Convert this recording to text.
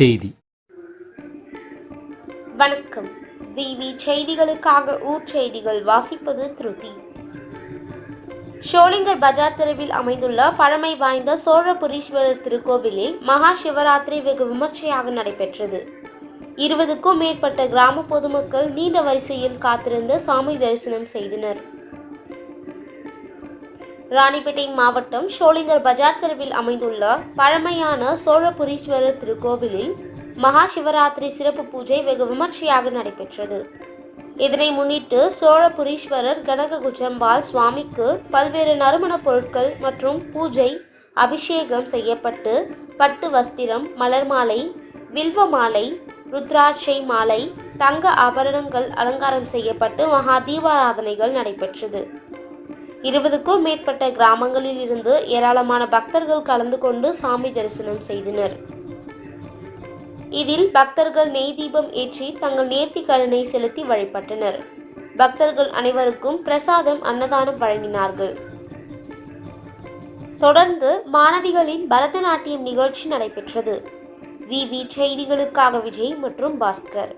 செய்தி. வணக்கம். விவி செய்திகளுக்காக ஊர் செய்திகள் வாசிப்பது திருதி. ஷோலிங்கர் பஜார் தெருவில் அமைந்துள்ள பழமை வாய்ந்த சோழபுரீஸ்வரர் திருக்கோவிலில் மகா சிவராத்திரி வெகு விமர்சையாக நடைபெற்றது. 20க்கும் மேற்பட்ட கிராம பொதுமக்கள் நீண்ட வரிசையில் காத்திருந்து சாமி தரிசனம் செய்தனர். ராணிப்பேட்டை மாவட்டம் ஷோலிங்கர் பஜார் தெருவில் அமைந்துள்ள பழமையான சோழபுரீஸ்வரர் திருக்கோவிலில் மகா சிவராத்திரி சிறப்பு பூஜை வெகு விமர்சையாக நடைபெற்றது. இதனை முன்னிட்டு சோழபுரீஸ்வரர் கனககுஜம்பாள் சுவாமிக்கு பல்வேறு நறுமண பொருட்கள் மற்றும் பூஜை அபிஷேகம் செய்யப்பட்டு பட்டு வஸ்திரம், மலர் மாலை, வில்வ மாலை, ருத்ராட்சை மாலை, தங்க ஆபரணங்கள் அலங்காரம் செய்யப்பட்டு மகா தீபாராதனைகள் நடைபெற்றது. 20க்கும் மேற்பட்ட கிராமங்களில் இருந்து ஏராளமான பக்தர்கள் கலந்து கொண்டு சாமி தரிசனம் செய்தனர். இதில் பக்தர்கள் நெய் தீபம் ஏற்றி தங்கள் நேர்த்தி கடனை செலுத்தி வழிபட்டனர். பக்தர்கள் அனைவருக்கும் பிரசாதம், அன்னதானம் வழங்கினார்கள். தொடர்ந்து மாணவிகளின் பரதநாட்டியம் நிகழ்ச்சி நடைபெற்றது. விவி செய்திகளுக்காக விஜய் மற்றும் பாஸ்கர்.